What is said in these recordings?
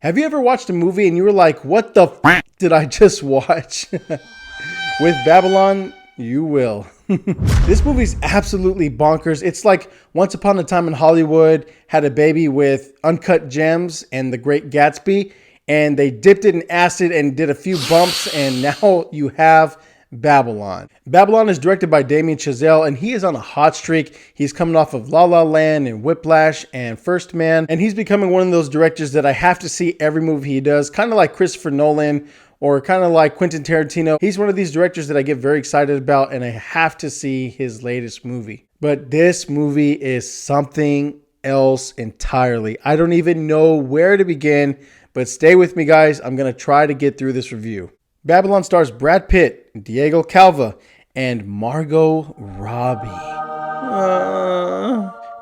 Have you ever watched a movie and you were like, what the f did I just watch? With Babylon, you will. This movie's absolutely bonkers. It's like Once Upon a Time in Hollywood had a baby with Uncut Gems and The Great Gatsby, and they dipped it in acid and did a few bumps, and now you have Babylon. Babylon is directed by Damien Chazelle, and he is on a hot streak. He's coming off of La La Land and Whiplash and First Man, and he's becoming one of those directors that I have to see every movie he does, kind of like Christopher Nolan or kind of like Quentin Tarantino. He's one of these directors that I get very excited about, and I have to see his latest movie. But this movie is something else entirely. I don't even know where to begin, but stay with me, guys. I'm going to try to get through this review. Babylon stars Brad Pitt, Diego Calva, and Margot Robbie.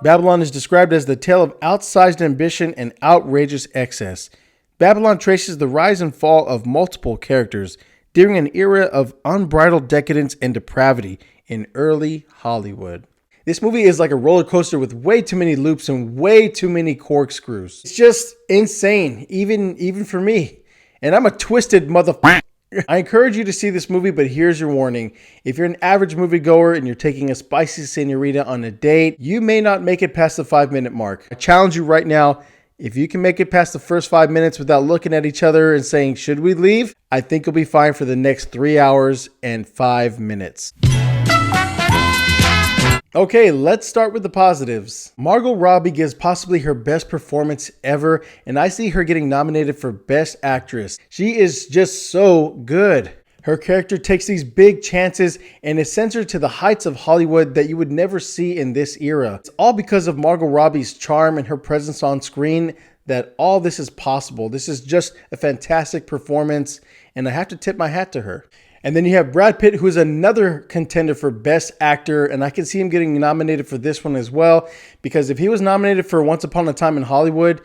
Babylon is described as the tale of outsized ambition and outrageous excess. Babylon traces the rise and fall of multiple characters during an era of unbridled decadence and depravity in early Hollywood. This movie is like a roller coaster with way too many loops and way too many corkscrews. It's just insane, even for me. And I'm a twisted motherfucker. I encourage you to see this movie, but here's your warning. If you're an average moviegoer and you're taking a spicy senorita on a date, you may not make it past the 5-minute mark. I challenge you right now, if you can make it past the first 5 minutes without looking at each other and saying, should we leave? I think you'll be fine for the next 3 hours and 5 minutes. Okay, let's start with the positives. Margot Robbie gives possibly her best performance ever, and I see her getting nominated for Best Actress. She is just so good. Her character takes these big chances and is censored to the heights of Hollywood that you would never see in this era. It's all because of Margot Robbie's charm and her presence on screen that all this is possible. This is just a fantastic performance, and I have to tip my hat to her. And then you have Brad Pitt, who is another contender for Best Actor, and I can see him getting nominated for this one as well, because if he was nominated for Once Upon a Time in Hollywood,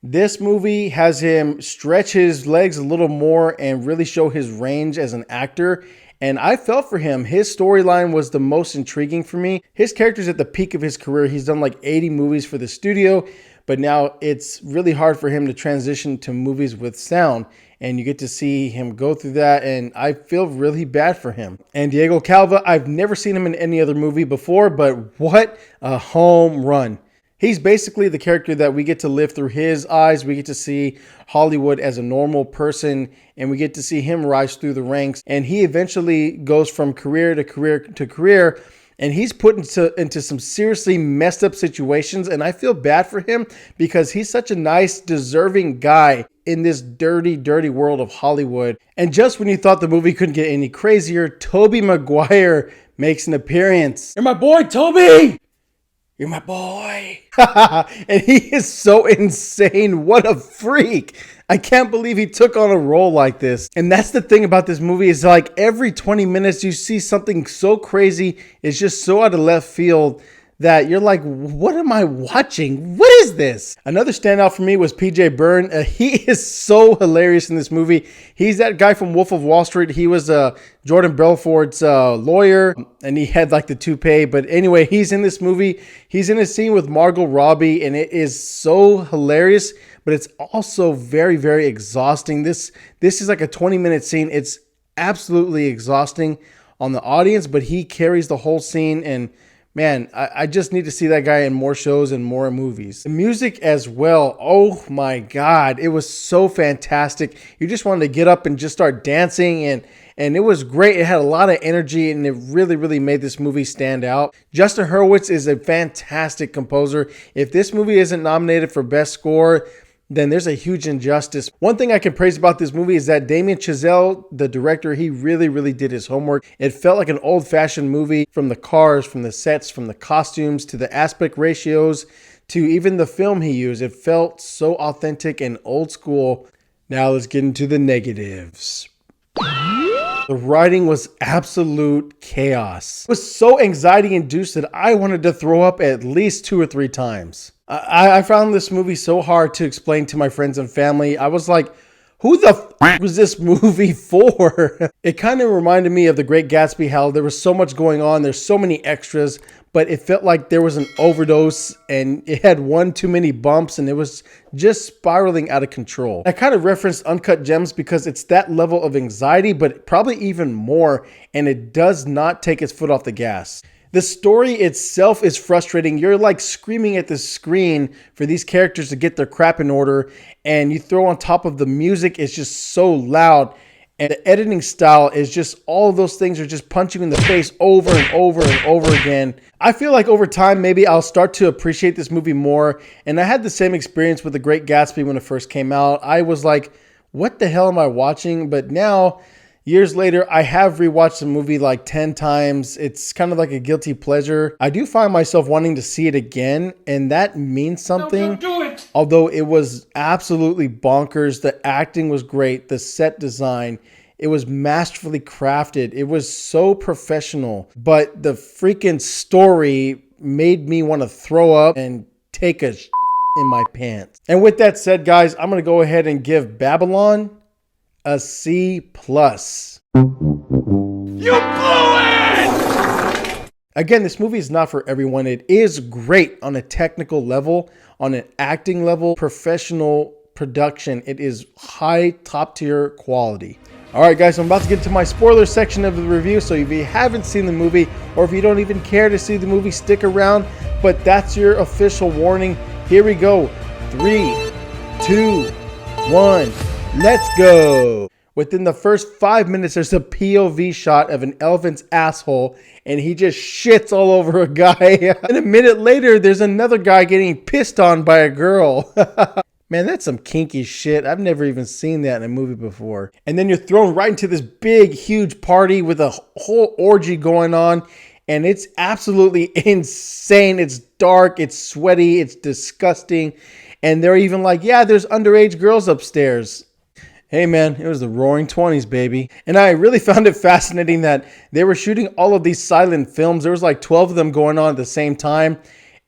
this movie has him stretch his legs a little more and really show his range as an actor. And I felt for him. His storyline was the most intriguing for me. His character's at the peak of his career. He's done like 80 movies for the studio, but now it's really hard for him to transition to movies with sound. And you get to see him go through that, and I feel really bad for him. And Diego Calva, I've never seen him in any other movie before, but what a home run. He's basically the character that we get to live through his eyes. We get to see Hollywood as a normal person, and we get to see him rise through the ranks. And he eventually goes from career to career to career, and he's put into some seriously messed up situations. And I feel bad for him because he's such a nice, deserving guy in this dirty, dirty world of Hollywood. And just when you thought the movie couldn't get any crazier, Tobey Maguire makes an appearance. You're my boy, Tobey! You're my boy. And he is so insane. What a freak. I can't believe he took on a role like this. And that's the thing about this movie is like every 20 minutes you see something so crazy. It's just so out of left field that you're like, what am I watching? What is this? Another standout for me was PJ Byrne. He is so hilarious in this movie. He's that guy from Wolf of Wall Street. He was Jordan Belfort's lawyer, and he had like the toupee. But anyway, he's in this movie. He's in a scene with Margot Robbie, and it is so hilarious, but it's also very, very exhausting. This is like a 20-minute scene. It's absolutely exhausting on the audience, but he carries the whole scene. And man, I just need to see that guy in more shows and more movies. The music as well. Oh my God. It was so fantastic. You just wanted to get up and just start dancing, and it was great. It had a lot of energy, and it really, really made this movie stand out. Justin Hurwitz is a fantastic composer. If this movie isn't nominated for Best Score, then there's a huge injustice. One thing I can praise about this movie is that Damien Chazelle, the director, he really, really did his homework. It felt like an old-fashioned movie, from the cars, from the sets, from the costumes, to the aspect ratios, to even the film he used. It felt so authentic and old school. Now let's get into the negatives. The writing was absolute chaos. It was so anxiety-induced that I wanted to throw up at least 2 or 3 times. I found this movie so hard to explain to my friends and family. I was like, Who the was this movie for? It kind of reminded me of The Great Gatsby, how there was so much going on. There's so many extras, but it felt like there was an overdose and it had one too many bumps and it was just spiraling out of control. I kind of referenced Uncut Gems because it's that level of anxiety, but probably even more, and it does not take its foot off the gas. The story itself is frustrating. You're like screaming at the screen for these characters to get their crap in order. And you throw on top of the music is just so loud. And the editing style is just, all of those things are just punching you in the face over and over and over again. I feel like over time, maybe I'll start to appreciate this movie more. And I had the same experience with The Great Gatsby when it first came out. I was like, what the hell am I watching? But now, years later, I have rewatched the movie like 10 times. It's kind of like a guilty pleasure. I do find myself wanting to see it again, and that means something. No, don't do it. Although it was absolutely bonkers. The acting was great. The set design, it was masterfully crafted. It was so professional. But the freaking story made me want to throw up and take a in my pants. And with that said, guys, I'm going to go ahead and give Babylon a C+. You blew it! Again, this movie is not for everyone. It is great on a technical level, on an acting level, professional production. It is high, top tier quality. All right, guys, I'm about to get to my spoiler section of the review. So if you haven't seen the movie, or if you don't even care to see the movie, stick around. But that's your official warning. Here we go. 3, 2, 1. Let's go. Within the first 5 minutes, there's a POV shot of an elephant's asshole, and he just shits all over a guy. And a minute later, there's another guy getting pissed on by a girl. Man, that's some kinky shit. I've never even seen that in a movie before. And then you're thrown right into this big, huge party with a whole orgy going on, and it's absolutely insane. It's dark, it's sweaty, it's disgusting. And they're even like, yeah, there's underage girls upstairs. Hey man, it was the roaring 20s, baby. And I really found it fascinating that they were shooting all of these silent films. There was like 12 of them going on at the same time.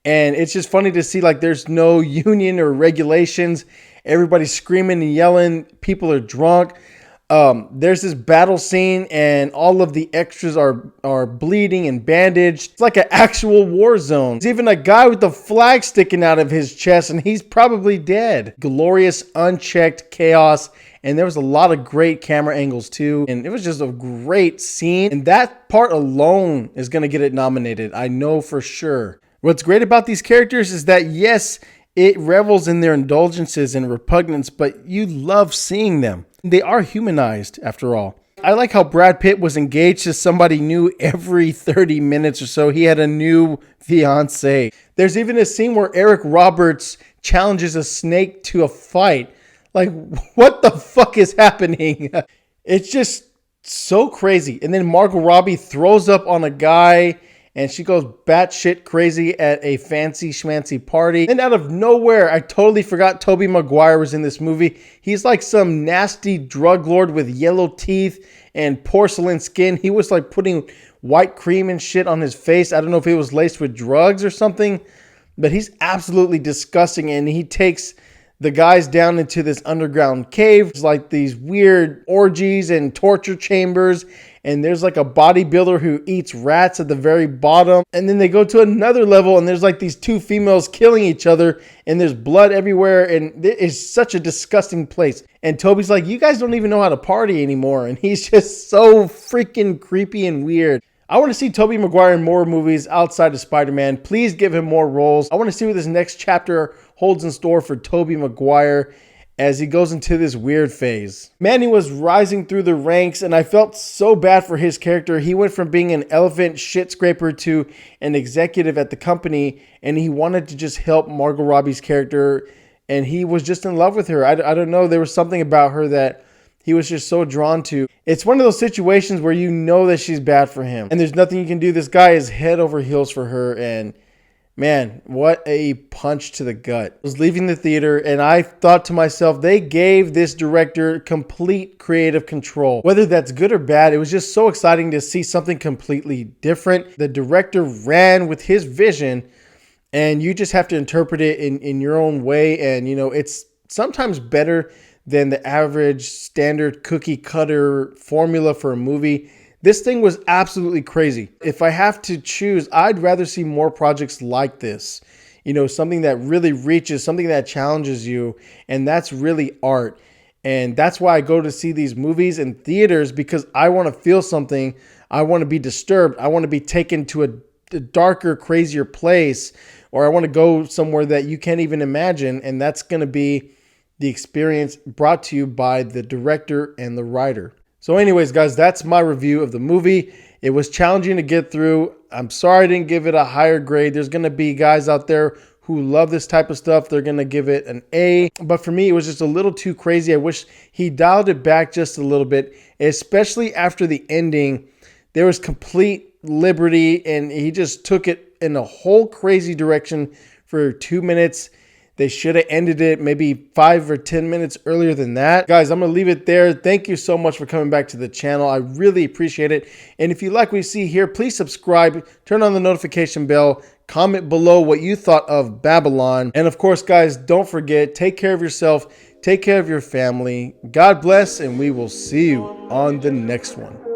And it's just funny to see like there's no union or regulations. Everybody's screaming and yelling. People are drunk. There's this battle scene and all of the extras are bleeding and bandaged. It's like an actual war zone. There's even a guy with the flag sticking out of his chest and he's probably dead. Glorious, unchecked chaos. And there was a lot of great camera angles too. And it was just a great scene. And that part alone is going to get it nominated. I know for sure. What's great about these characters is that, yes, it revels in their indulgences and repugnance, but you love seeing them. They are humanized, after all. I like how Brad Pitt was engaged to somebody new every 30 minutes or so. He had a new fiance. There's even a scene where Eric Roberts challenges a snake to a fight. Like, what the fuck is happening? It's just so crazy. And then Margot Robbie throws up on a guy and she goes batshit crazy at a fancy schmancy party. And out of nowhere, I totally forgot Tobey Maguire was in this movie. He's like some nasty drug lord with yellow teeth and porcelain skin. He was like putting white cream and shit on his face. I don't know if it was laced with drugs or something, but he's absolutely disgusting. And he takes the guys down into this underground cave. It's like these weird orgies and torture chambers. And there's like a bodybuilder who eats rats at the very bottom. And then they go to another level and there's like these two females killing each other. And there's blood everywhere. And it is such a disgusting place. And Toby's like, you guys don't even know how to party anymore. And he's just so freaking creepy and weird. I want to see Tobey Maguire in more movies outside of Spider-Man. Please give him more roles. I want to see what this next chapter holds in store for Tobey Maguire as he goes into this weird phase. Manny was rising through the ranks and I felt so bad for his character. He went from being an elephant shit scraper to an executive at the company, and he wanted to just help Margot Robbie's character, and he was just in love with her. I don't know. There was something about her that he was just so drawn to. It's one of those situations where you know that she's bad for him and there's nothing you can do. This guy is head over heels for her, and man, what a punch to the gut. I was leaving the theater and I thought to myself, they gave this director complete creative control. Whether that's good or bad, it was just so exciting to see something completely different. The director ran with his vision and you just have to interpret it in your own way. And, you know, it's sometimes better than the average standard cookie cutter formula for a movie. This thing was absolutely crazy. If I have to choose, I'd rather see more projects like this. You know, something that really reaches, something that challenges you, and that's really art. And that's why I go to see these movies in theaters, because I want to feel something. I want to be disturbed. I want to be taken to a darker, crazier place, or I want to go somewhere that you can't even imagine. And that's going to be the experience brought to you by the director and the writer. So anyways, guys, that's my review of the movie. It was challenging to get through. I'm sorry I didn't give it a higher grade. There's going to be guys out there who love this type of stuff. They're going to give it an A. But for me, it was just a little too crazy. I wish he dialed it back just a little bit, especially after the ending. There was complete liberty, and he just took it in a whole crazy direction for 2 minutes. They should have ended it maybe 5 or 10 minutes earlier than that. Guys, I'm going to leave it there. Thank you so much for coming back to the channel. I really appreciate it. And if you like what you see here, please subscribe, turn on the notification bell, comment below what you thought of Babylon. And of course, guys, don't forget, take care of yourself, take care of your family. God bless, and we will see you on the next one.